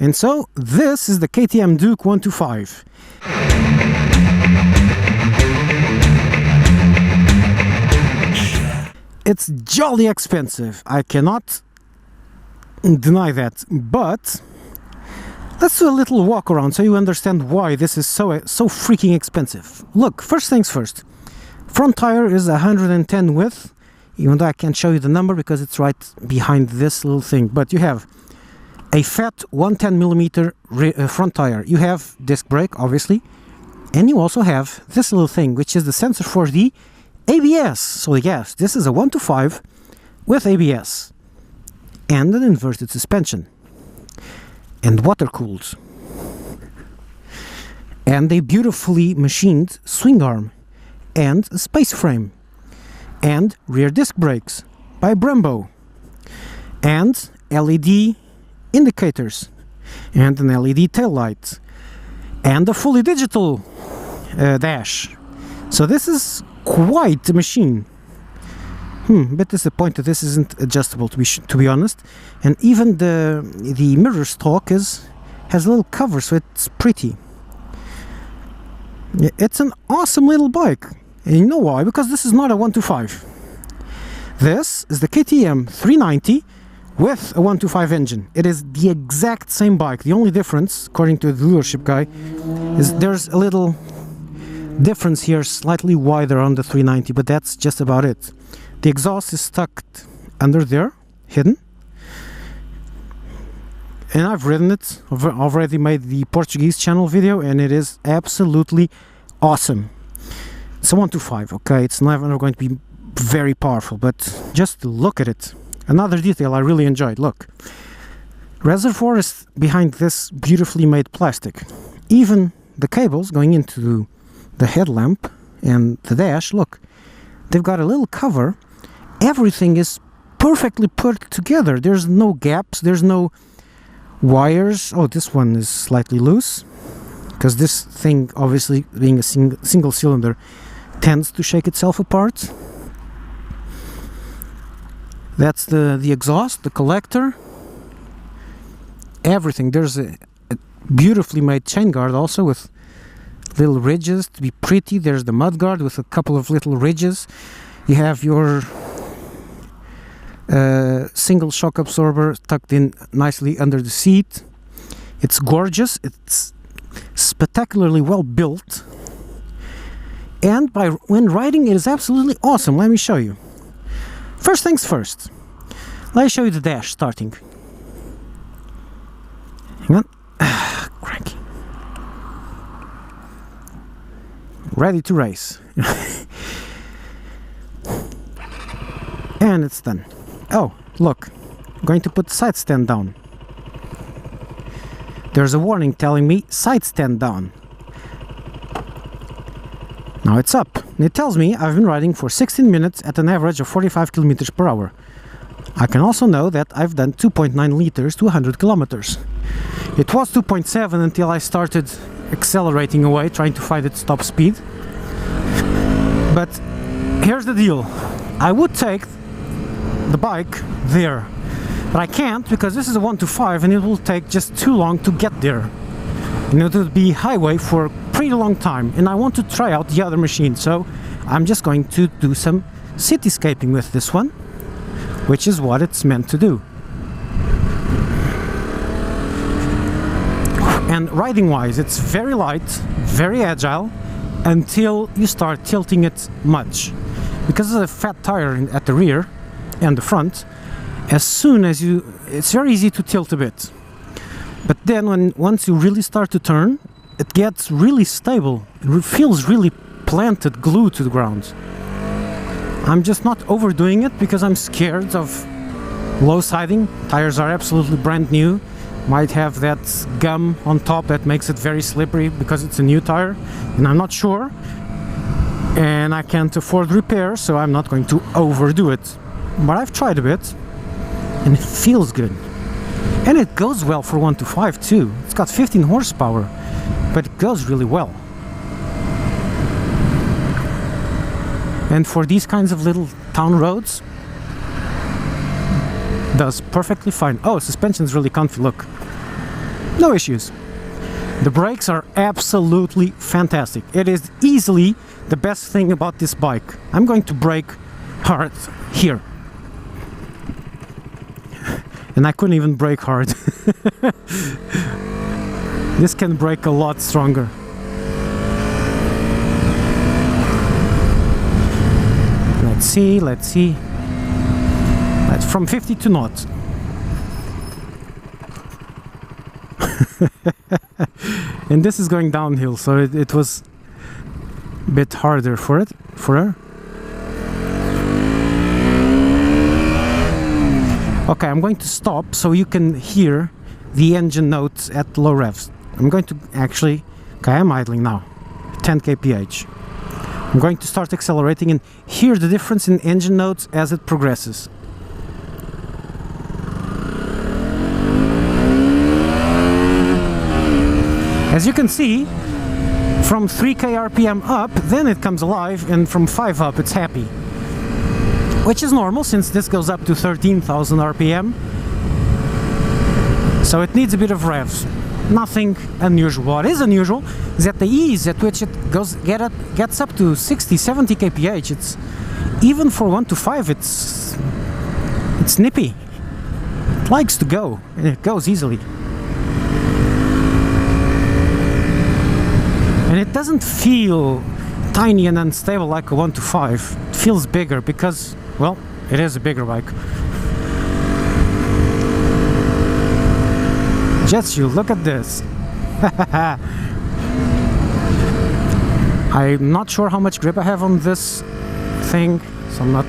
And so this is the KTM Duke 125. It's jolly expensive, I cannot deny that, but let's do a little walk around so you understand why this is so freaking expensive. Look, first things first, front tire is 110 width, even though I can't show you the number because it's right behind this little thing, but you have a fat 110mm front tire, you have disc brake obviously, and you also have this little thing which is the sensor for the ABS. So yes, this is a 125 with ABS and an inverted suspension and water cooled and a beautifully machined swing arm and a space frame and rear disc brakes by Brembo and LED indicators and an LED tail light and a fully digital dash. So this is quite a machine. Bit disappointed this isn't adjustable, to be honest. And even the mirror stalk has a little cover, so it's pretty. It's an awesome little bike. And you know why? Because this is not a 125. This is the KTM 390 with a 125 engine. It is the exact same bike. The only difference, according to the dealership guy, is there's a little difference here, slightly wider on the 390, but that's just about it. The exhaust is stuck under there, hidden, and I've ridden it. I've already made the Portuguese channel video and it is absolutely awesome. It's a 125, okay, it's never going to be very powerful, but just look at it. Another detail I really enjoyed, look, reservoir is behind this beautifully made plastic. Even the cables going into the headlamp and the dash, look, they've got a little cover. Everything is perfectly put together. There's no gaps, there's no wires. Oh, this one is slightly loose because this thing, obviously being a single cylinder, tends to shake itself apart. That's the exhaust, the collector, everything. There's a beautifully made chain guard also with little ridges to be pretty. There's the mud guard with a couple of little ridges. You have your single shock absorber tucked in nicely under the seat. It's gorgeous, it's spectacularly well built, and when riding it is absolutely awesome. Let me show you. First things first, let me show you the dash starting. Hang on. Cranky. Ready to race. And it's done. Oh, look, I'm going to put the side stand down. There's a warning telling me side stand down. Now it's up. And it tells me I've been riding for 16 minutes at an average of 45 kilometers per hour. I can also know that I've done 2.9 liters to 100 kilometers. It was 2.7 until I started accelerating away, trying to find its top speed. But here's the deal. I would take the bike there, but I can't because this is a 125 and it will take just too long to get there. And it will be highway for a pretty long time, and I want to try out the other machine, so I'm just going to do some cityscaping with this one, which is what it's meant to do. And riding wise, it's very light, very agile, until you start tilting it much. Because of the fat tire at the rear and the front, as soon as it's very easy to tilt a bit. But then once you really start to turn, it gets really stable. It feels really planted, glued to the ground. I'm just not overdoing it because I'm scared of low siding. Tires are absolutely brand new. Might have that gum on top that makes it very slippery because it's a new tire, and I'm not sure. And I can't afford repair, so I'm not going to overdo it. But I've tried a bit, and it feels good. And it goes well for 125 too. It's got 15 horsepower, but it goes really well. And for these kinds of little town roads, does perfectly fine. Oh, suspension's really comfy, look. No issues. The brakes are absolutely fantastic. It is easily the best thing about this bike. I'm going to brake hard here. And I couldn't even brake hard. This can brake a lot stronger. Let's see. That's from 50 to naught. And this is going downhill, so it was a bit harder for her. Okay, I'm going to stop so you can hear the engine notes at low revs. I'm going to actually... Okay, I'm idling now. 10 kph. I'm going to start accelerating and hear the difference in engine notes as it progresses. As you can see, from 3k RPM up, then it comes alive, and from 5 up it's happy. Which is normal, since this goes up to 13,000 RPM. So it needs a bit of revs. Nothing unusual. What is unusual is that the ease at which it gets up to 60, 70 kph. It's even for 1 to 5, it's nippy. It likes to go, and it goes easily. And it doesn't feel tiny and unstable like a 1 to 5. It feels bigger because, well, it is a bigger bike. Jetsu, look at this. I'm not sure how much grip I have on this thing, so I'm not...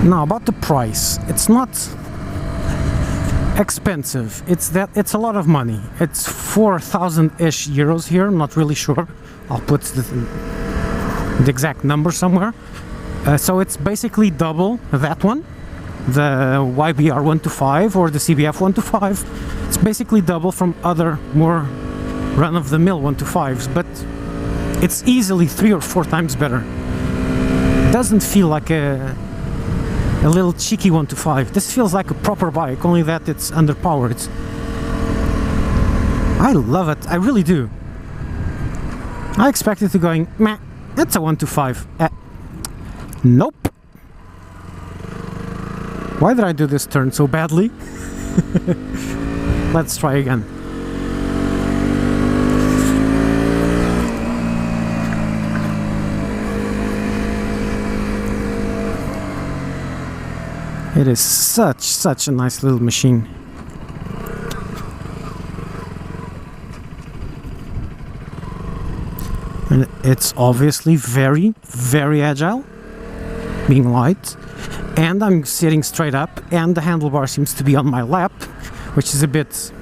Now about the price, it's not expensive. It's a lot of money. It's 4,000-ish euros here. I'm not really sure. I'll put the exact number somewhere. So it's basically double that one, the YBR 125 or the CBF 125. It's basically double from other more run-of-the-mill 125s, but it's easily 3 or 4 times better. It doesn't feel like a little cheeky 125. This feels like a proper bike, only that it's underpowered. I love it, I really do. I expected to going, meh, it's a 125. Nope. Why did I do this turn so badly? Let's try again. It is such a nice little machine. And it's obviously very agile, being light. And I'm sitting straight up, and the handlebar seems to be on my lap, which is a bit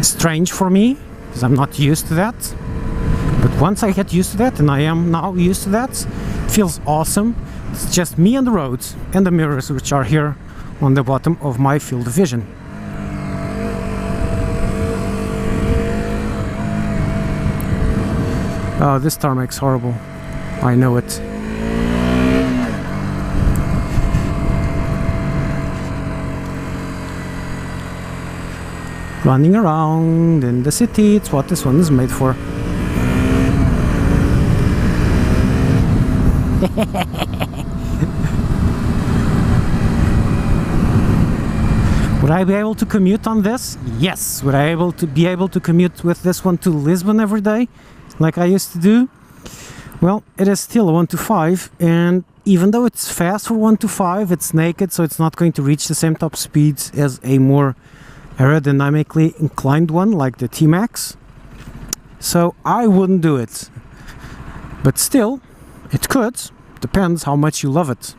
strange for me, because I'm not used to that. But once I get used to that, and I am now used to that, it feels awesome. It's just me and the road, and the mirrors, which are here on the bottom of my field of vision. Oh, this tarmac's horrible. I know it. Running around in the city, it's what this one is made for. Would I be able to commute on this? Yes. Would I be able to commute with this one to Lisbon every day, like I used to do? Well, it is still a 125, and even though it's fast for 125, it's naked, so it's not going to reach the same top speeds as a more aerodynamically inclined one like the T-Max. So I wouldn't do it. But still, it could. Depends how much you love it.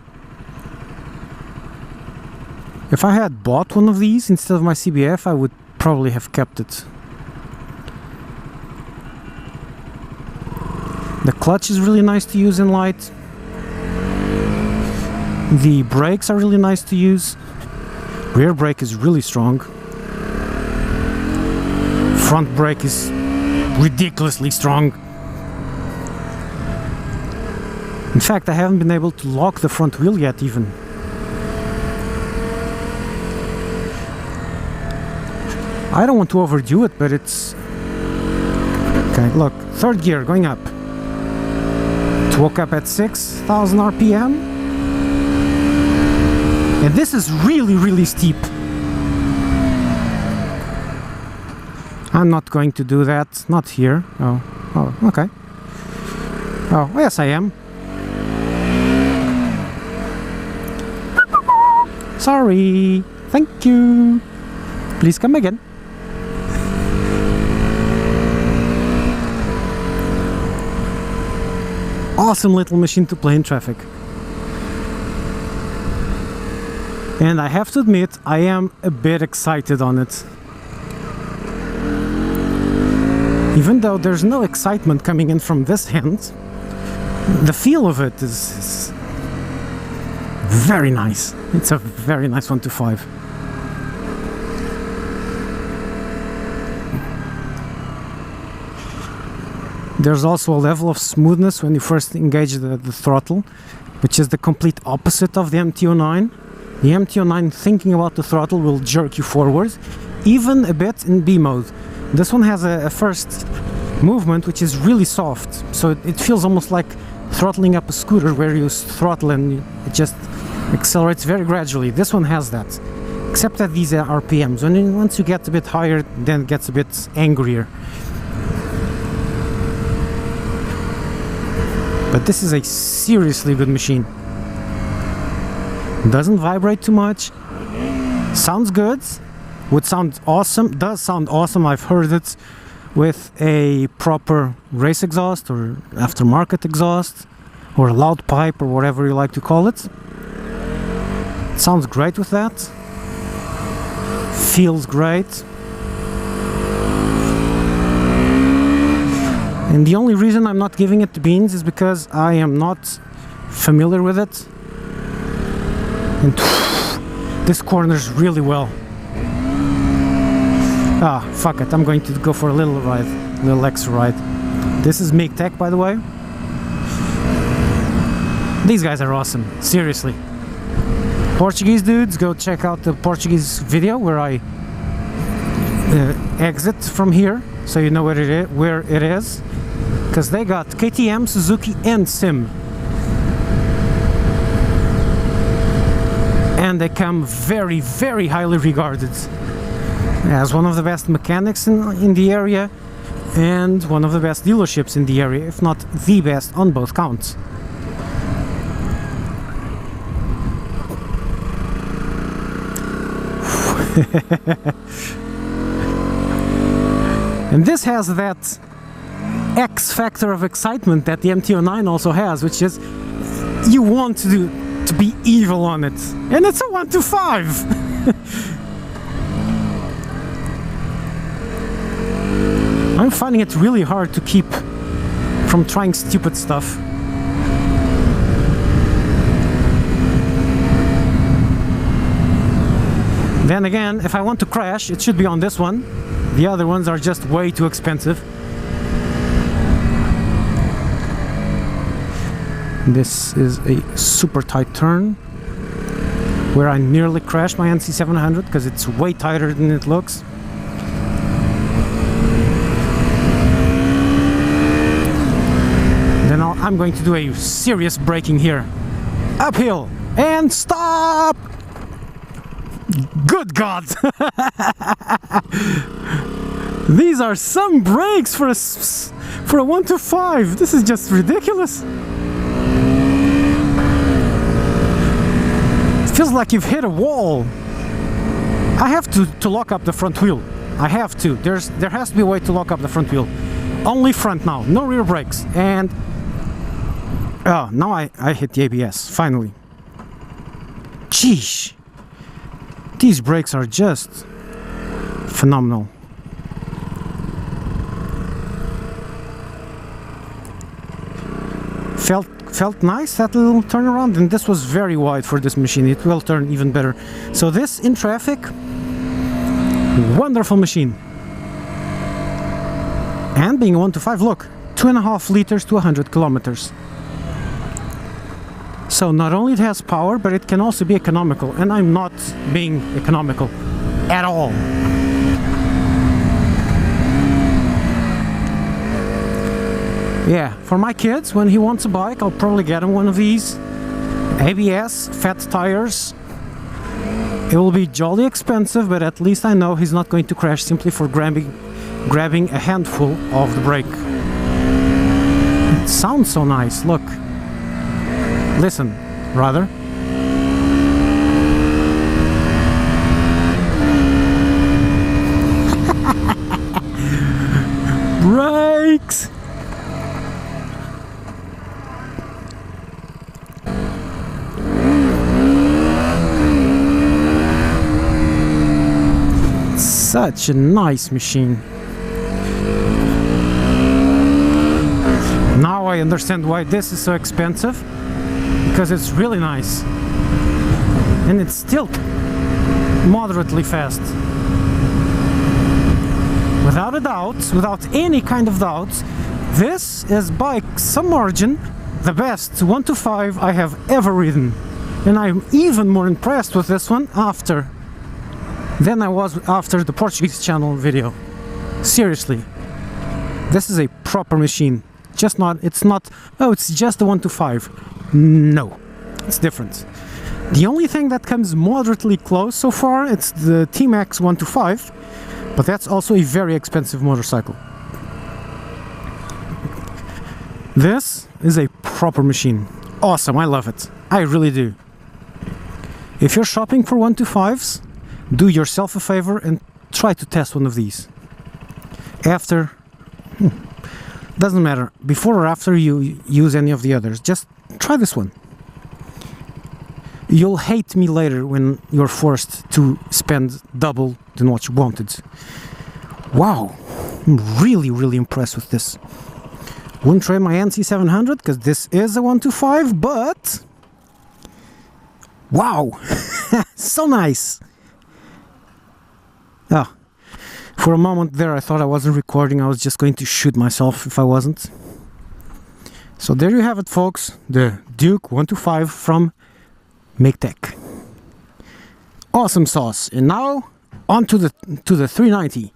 If I had bought one of these instead of my CBF, I would probably have kept it. The clutch is really nice to use in light. The brakes are really nice to use. Rear brake is really strong. Front brake is ridiculously strong. In fact, I haven't been able to lock the front wheel yet even. I don't want to overdo it, but it's... Okay, look, third gear going up. It woke up at 6,000 RPM. And this is really, really steep. I'm not going to do that, not here. Oh, okay. Oh, yes I am. Sorry, thank you. Please come again. Awesome little machine to play in traffic. And I have to admit, I am a bit excited on it. Even though there's no excitement coming in from this hand, the feel of it is very nice. It's a very nice 125. There's also a level of smoothness when you first engage the throttle, which is the complete opposite of the MT-09. The MT-09, thinking about the throttle, will jerk you forward, even a bit in B mode. This one has a first movement which is really soft, so it feels almost like throttling up a scooter where you throttle and it just accelerates very gradually. This one has that, except at these RPMs. Once you get a bit higher, then it gets a bit angrier. But this is a seriously good machine. Doesn't vibrate too much, sounds good, would sound awesome, does sound awesome. I've heard it with a proper race exhaust or aftermarket exhaust or loud pipe or whatever you like to call it. It sounds great with that, feels great. And the only reason I'm not giving it the beans is because I am not familiar with it. And this corners really well. Ah, fuck it, I'm going to go for a little ride, little extra ride. This is MIG Tech, by the way. These guys are awesome, seriously. Portuguese dudes, go check out the Portuguese video where I exit from here, so you know where it is. Because they got KTM, Suzuki and Sim. And they come very, very highly regarded as one of the best mechanics in the area and one of the best dealerships in the area, if not the best on both counts. And this has that X factor of excitement that the MT-09 also has, which is you want to be evil on it, and it's a 125. I'm finding it really hard to keep from trying stupid stuff. Then again, if I want to crash, it should be on this one. The other ones are just way too expensive. This is a super tight turn where I nearly crashed my NC700 because it's way tighter than it looks. Then I'm going to do a serious braking here. Uphill and stop! Good God! These are some brakes for a 125. This is just ridiculous. Feels like you've hit a wall. I have to lock up the front wheel. I have to. There has to be a way to lock up the front wheel. Only front now, no rear brakes. And oh, now I hit the ABS finally. Jeez, these brakes are just phenomenal. Felt nice, that little turnaround, and this was very wide for this machine. It will turn even better. So this in traffic, wonderful machine. And being a 125, look, 2.5 liters to 100 kilometers. So not only it has power, but it can also be economical, and I'm not being economical at all. Yeah, for my kids, when he wants a bike, I'll probably get him one of these. ABS, fat tires. It will be jolly expensive, but at least I know he's not going to crash simply for grabbing a handful of the brake. It sounds so nice, look. Listen, rather. Brakes! Such a nice machine. Now I understand why this is so expensive, because it's really nice and it's still moderately fast. Without a doubt, without any kind of doubt, this is by some margin the best 125 I have ever ridden, and I'm even more impressed with this one than I was after the Portuguese channel video. Seriously, this is a proper machine. It's not, oh, it's just a 125. No, it's different. The only thing that comes moderately close so far, it's the T-Max 125, but that's also a very expensive motorcycle. This is a proper machine. Awesome, I love it. I really do. If you're shopping for 125s, do yourself a favor and try to test one of these. After, doesn't matter, before or after you use any of the others, just try this one. You'll hate me later when you're forced to spend double than what you wanted. Wow, I'm really impressed with this. Wouldn't trade my NC700 because this is a 125, but wow, so nice. Oh, for a moment there I thought I wasn't recording. I was just going to shoot myself if I wasn't. So there you have it, folks, the Duke 125 from MakeTech. Awesome sauce. And now on to the 390.